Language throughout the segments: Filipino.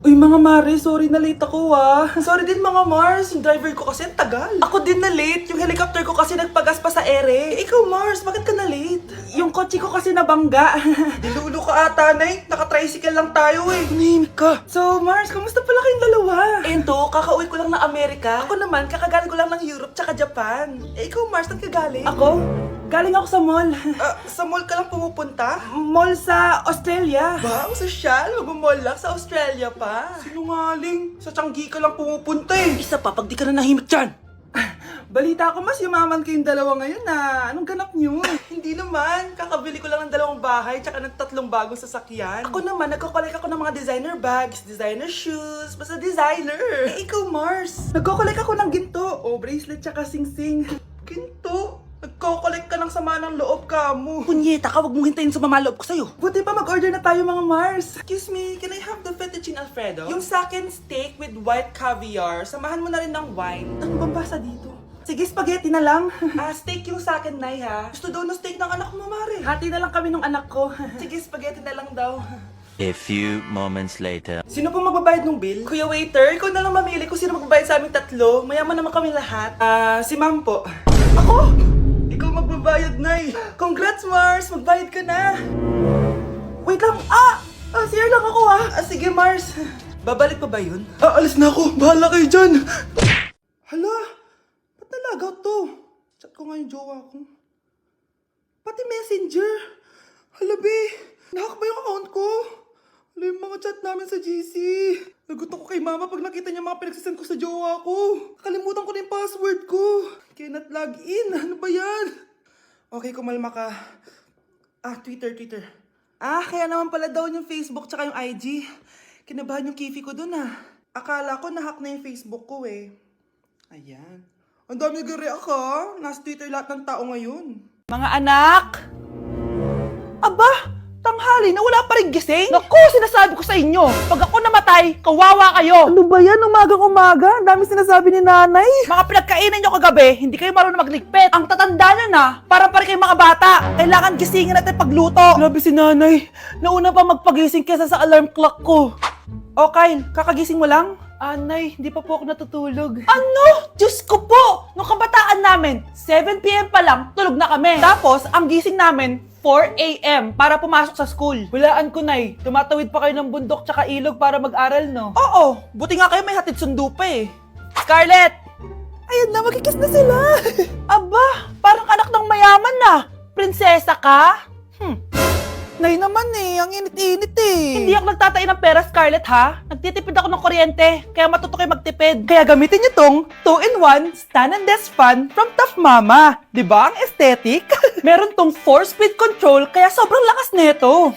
Uy mga Mare, sorry na late ako Sorry din mga Mars, yung driver ko kasi ang tagal. Ako din na late, yung helicopter ko kasi nagpagas pa sa ere. Ikaw Mars, bakit ka na late? Yung kotse ko kasi nabangga. Dilulo ka ata, Nay. Naka-tricycle lang tayo eh. Nahimik ka. So Mars, kamusta pala kayong dalawa? Ento, kakauwi ko lang ng Amerika. Ako naman, kakagaling ko lang ng Europe tsaka Japan. Ikaw Mars, saan ka galing? Ako? Galing ako sa mall. Sa mall ka lang pumupunta? Mall sa Australia. Wow, sosyal. Mag-mall lang sa Australia pa. Sinungaling. Sa Changi ka lang pumupunta eh. Isa pa, pag di ka na nahimik dyan. Balita ko mas yumaman kayong dalawa ngayon na. Anong ganap nyo? Hindi naman. Kakabili ko lang ng 2 bahay tsaka ng 3 bagong sasakyan. Ako naman, nagko-collect ako ng mga designer bags, designer shoes, basta designer. Eh, ikaw Mars. Nagko-collect ako ng ginto. O, bracelet tsaka sing-sing. Ginto? Nagko-collect ka ng sama ng loob ka mo. Punyeta ka, wag mong hintayin sumama loob ko sa'yo. Buti pa mag-order na tayo mga Mars. Excuse me, can I have the fettuccine Alfredo? Yung sa akin steak with white caviar. Samahan mo na rin ng wine. Ano bang basa dito? Sige, spaghetti na lang. Steak yung sa akin, Nay, ha? Gusto daw ng steak ng anak mo, Mare. Hati na lang kami ng anak ko. Sige, spaghetti na lang daw. A few moments later. Sino po magbabayad ng bill? Kuya waiter, ikaw na lang mamili kung sino magbabayad sa aming 3. Mayaman naman kami lahat. Si ma'am po. Ako? Ikaw magbabayad, Nay. Congrats, Mars! Magbayad ka na. Wait lang. CR lang ako, sige, Mars. Babalik pa ba yun? Alis na ako. Bahala kayo dyan. Hala, ba't nalagaw to? Chat ko nga yung jowa ko. Pati messenger. Hala, be. Nahack ba yung account ko? Hala, yung mga chat namin sa GC. Nagutok ko kay mama pag nakita niya mga pinagsasend ko sa jowa ko. Nakalimutan ko na yung password ko. Cannot log in. Ano ba yan? Okay, kumalma ka. Twitter. Kaya naman pala daw yung Facebook tsaka yung IG. Kinabahan yung kifi ko dun Akala ko nahack na yung Facebook ko eh. Ayan. Ang dami nag-react Nasa Twitter lahat ng tao ngayon. Mga anak! Aba! Tanghali na wala pa rin gising? Naku, sinasabi ko sa inyo, pag ako namatay, kawawa kayo. Ano ba yan? Umagang-umaga? Ang dami sinasabi ni nanay. Mga pinagkainan nyo kagabi, hindi kayo marunong magligpit. Ang tatanda nyo na, para kayo mga bata. Kailangan gisingin natin pagluto. Grabe si nanay. Nauna pa magpagising kesa sa alarm clock ko. O Kyle, kakagising mo lang? Nay, hindi pa po ako natutulog. Ano? Diyos ko po! Nung kabataan namin, 7 p.m. pa lang, tulog na kami. Tapos, ang gising namin, 4 a.m. para pumasok sa school. Hulaan ko, Nay. Tumatawid pa kayo ng bundok tsaka ilog para mag-aral, no? Oo. Buti nga kayo may hatid sundo pa eh. Scarlett! Ayun na, magkikis na sila. Aba, parang anak ng mayaman na. Prinsesa ka? Nay naman ang init-init eh. Hindi ako nagtatain ng pera, Scarlett, ha? Nagtitipid ako ng kuryente, kaya matuto kayo magtipid. Kaya gamitin niyo tong 2-in-1 Stand and Desk Fan from Tough Mama. Diba ang aesthetic? Meron tong 4-speed control, kaya sobrang lakas nito.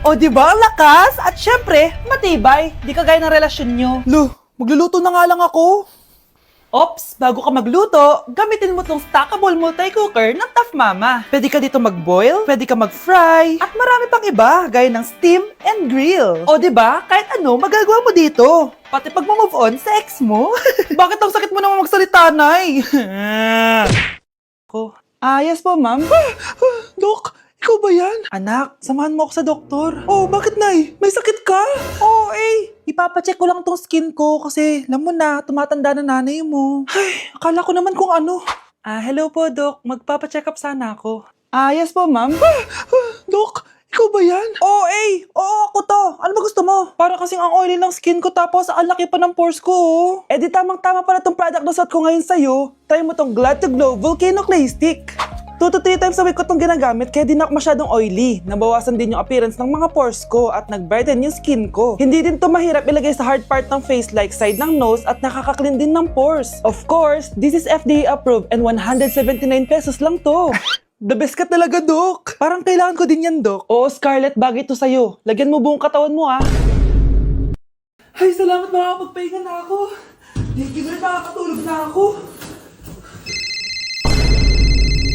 O diba ang lakas? At syempre, matibay. Di kagaya ng relasyon nyo. Lo, magluluto na nga lang ako. Ops, bago ka magluto, gamitin mo tong stackable multi-cooker ng Tough Mama. Pwede ka dito mag-boil, pwede ka mag-fry, at marami pang iba, gaya ng steam and grill. O diba, kahit ano, magagawa mo dito. Pati pag move on sa ex mo. Bakit ang sakit mo naman magsalita, Nay? Yes po, ma'am. Dok, ikaw ba yan? Anak, samahan mo ako sa doktor. Oh, bakit, Nay? May sakit ka? Oo, ipapacheck ko lang tong skin ko kasi alam mo na, tumatanda na nanay mo. Ay, akala ko naman kung ano. Hello po, Dok. Magpapacheck up sana ako. Yes po, ma'am. Dok, ikaw ba yan? Oo, ako to. Ano ba gusto mo? Para kasing ang oily ng skin ko tapos ang laki pa ng pores ko, di tamang-tama pala tong product na suot ko ngayon sa'yo. Try mo tong Glad to Glow Volcano Clay Stick. 2 to 3 times a week ko itong ginagamit kaya di na ako masyadong oily. Nabawasan din yung appearance ng mga pores ko at nag-brighten yung skin ko. Hindi din to mahirap ilagay sa hard part ng face like side ng nose at nakaka-clean din ng pores. Of course, this is FDA approved and 179 pesos lang to. The best ka talaga, Dok. Parang kailangan ko din yan, Dok. Oo, Scarlett, bagay to sa'yo. Lagyan mo buong katawan mo, Ay, salamat, makakapagpahinga na ako. Hindi na makakatulog na ako.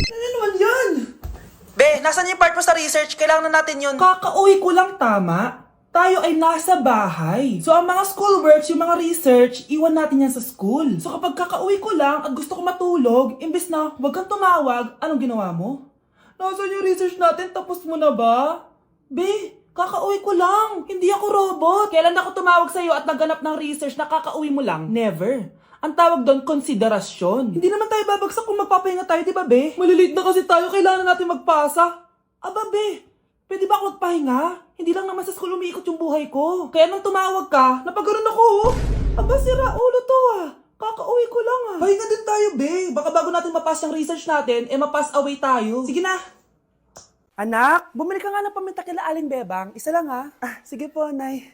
Ano naman yan? Be, nasan yung part mo sa research? Kailangan na natin yun. Kakauwi ko lang, tama? Tayo ay nasa bahay. So, ang mga schoolworks, yung mga research, iwan natin yan sa school. So, kapag kakauwi ko lang at gusto ko matulog, imbes na huwag kang tumawag, anong ginawa mo? Nasaan yung research natin? Tapos mo na ba? Be, Kakauwi ko lang. Hindi ako robot. Kailan ako tumawag sa'yo at nagganap ng research na kakauwi mo lang? Never. Ang tawag doon, konsiderasyon. Hindi naman tayo babagsak kung magpapahinga tayo, di ba, be? Malilate na kasi tayo, kailangan natin magpasa. Aba, be, pwede ba ako magpahinga? Hindi lang naman sa school umiikot yung buhay ko. Kaya nung tumawag ka, napagaron ako, oh. Aba, sira ulo to, ah. Kakauwi ko lang, ah. Pahinga din tayo, be. Baka bago natin mapass yung research natin, mapass away tayo. Sige na. Anak, bumili ka nga ng paminta kila Aling Bebang. Isa lang, ha? Sige po, Nay.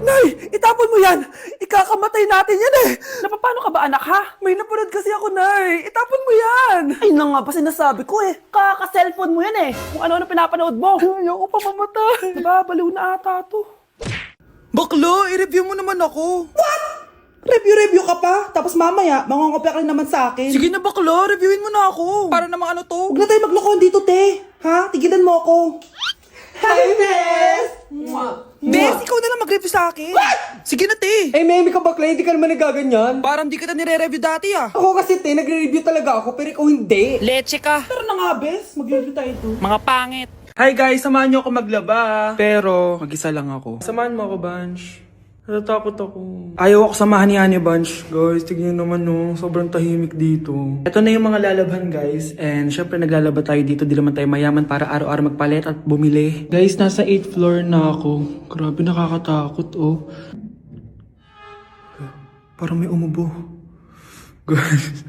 Nay, itapon mo yan! Ikakamatay natin yan eh! Napapano ka ba, anak, ha? May napanood kasi ako, Nay. Itapon mo yan! Ay na nga pa sinasabi ko eh. Kaka-cellphone mo yan eh. Kung ano-ano pinapanood mo. Ayoko pa mamatay. Nababaliw na ata to. Baklo, i-review mo naman ako. What? Review ka pa? Tapos mamaya, mangongopya ka rin naman sa akin. Sige na, baklo. Reviewin mo na ako. Para namang ano to. Huwag na tayo maglokohan dito, te. Ha? Tigilan mo ako. Hi, Bes! Bes, ikaw na lang mag-review sa akin. What? Sige na, te. Eh, Memi ka bakla, hindi ka naman nagaganyan. Parang di kita nire-review dati, ah. Ako kasi, te, nagre-review talaga ako, pero ikaw hindi. Leche ka. Pero na nga, Bes. Mag-review tayo to. Mga pangit. Hi guys, samahan niyo ako maglaba. Pero, mag-isa lang ako. Samahan mo ako, Bunch. Natatakot ako. Ayaw ako samahan ni Annie, Bunch. Guys, tignan naman no, sobrang tahimik dito. Ito na yung mga lalabhan, guys. And syempre naglalaba tayo dito. Di naman tayo mayaman para araw-araw magpalit at bumili. Guys, nasa 8th floor na ako. Grabe, nakakatakot, oh. Parang may umubo. Guys,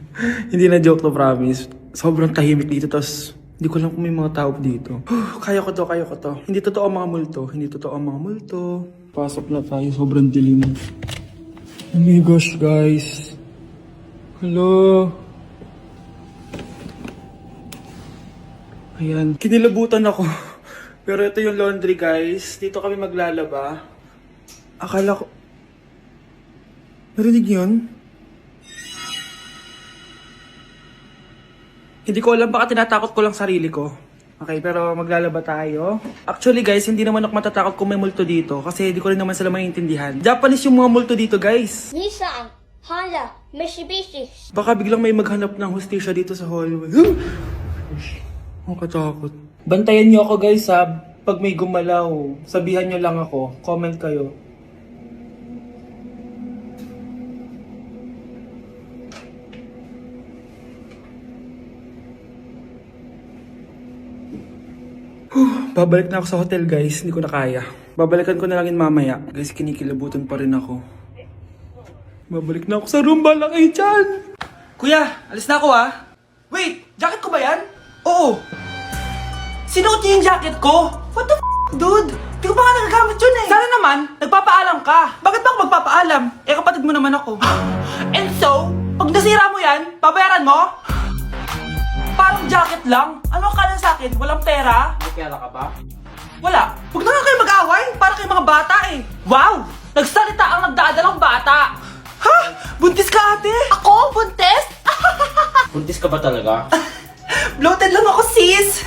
hindi na joke to, promise. Sobrang tahimik dito, tas hindi ko alam kung may mga tao dito. Kaya ko to. Hindi totoo ang mga multo. Pasok na tayo, sobrang dilim. Oh my gosh, guys. Hello. Ayan, kinilabutan ako. Pero ito yung laundry, guys. Dito kami maglalaba. Akala ko... Narinig yun? Hindi ko alam, baka tinatakot ko lang sarili ko. Okay, pero maglalaba tayo. Actually guys, hindi naman ako matatakot kung may multo dito kasi hindi ko rin naman sila maintindihan. Japanese yung mga multo dito, guys. Nissan, Honda, Mitsubishi. Baka biglang may maghanap ng hustisya dito sa hallway. Ang katakot. Bantayan niyo ako, guys, ha. Pag may gumalaw, sabihan niyo lang ako. Comment kayo. Babalik na ako sa hotel, guys. Hindi ko na kaya. Babalikan ko na lang yun mamaya. Guys, kinikilabutan pa rin ako. Babalik na ako sa room. Balak kayo dyan. Kuya, alis na ako, ha. Wait, jacket ko ba yan? Oo. Sinuot niya yung jacket ko? What the dude? Hindi ko pa nga nagagamit yun eh. Sana naman, nagpapaalam ka. Bakit ba ako magpapaalam? Eh, kapatid mo naman ako. And so, pag nasira mo yan, babayaran mo? Parang jacket lang. Ano ang kala sa akin? Walang pera? May pera ka ba? Wala. Huwag na nga kayo mag-away. Para kayo mga bata eh. Wow! Nagsalita ang nagdadalang bata. Ha? Buntis ka, ate? Ako? Buntis? Buntis ka ba talaga? Bloated lang ako, sis.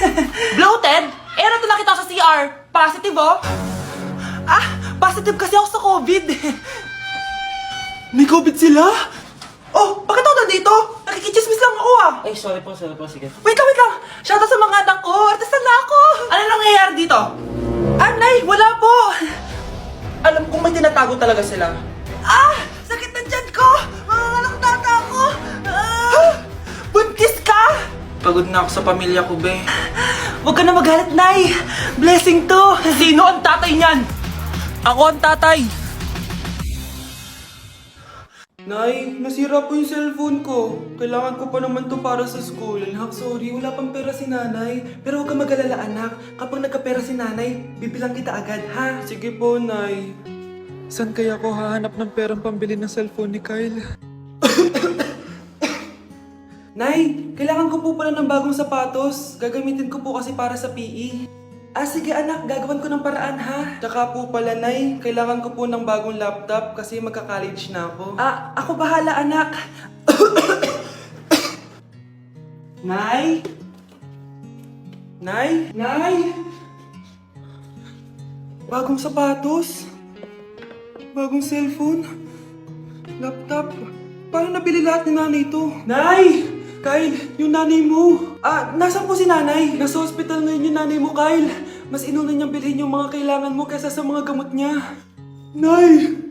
Bloated? Eh, nato nakita ko sa CR. Positive, oh. Positive kasi ako sa COVID. May COVID sila? Oh, bakit ako nandito? Nakikichismis lang ako, ah. Ay, sorry po, sige. Wait lang. Shoutout sa mga anak ko. Artista na ako. Ano nangyayari dito? Nay, wala po. Alam kong may tinatago talaga sila. Sakit na dyan ko. Manganganak tata ako. Buntis ka? Pagod na ako sa pamilya ko, be. Huwag ka na magalit, Nay. Blessing to. Sino ang tatay niyan? Ako ang tatay. Nay, nasira po yung cellphone ko. Kailangan ko pa naman to para sa school. Anak, sorry, wala pang pera si nanay. Pero huwag ka mag-alala, anak. Kapag nagkapera si nanay, bibilang kita agad, ha? Sige po, Nay. Saan kaya ako hahanap ng perang pambili ng cellphone ni Kyle? Nay, kailangan ko po pala ng bagong sapatos. Gagamitin ko po kasi para sa PE. Sige anak, gagawin ko ng paraan ha. Tsaka po pala, Nay, kailangan ko po ng bagong laptop kasi magka-college na ako. Ako bahala, anak. Nay? Nay? Bagong sapatos? Bagong cellphone? Laptop? Paano nabili lahat ni nanay ito? Nay! Kyle, yung nanay mo. Nasaan po si nanay? Nasa hospital ngayon yung nanay mo, Kyle. Mas inuna niyang bilhin yung mga kailangan mo kaysa sa mga gamot niya. Nay!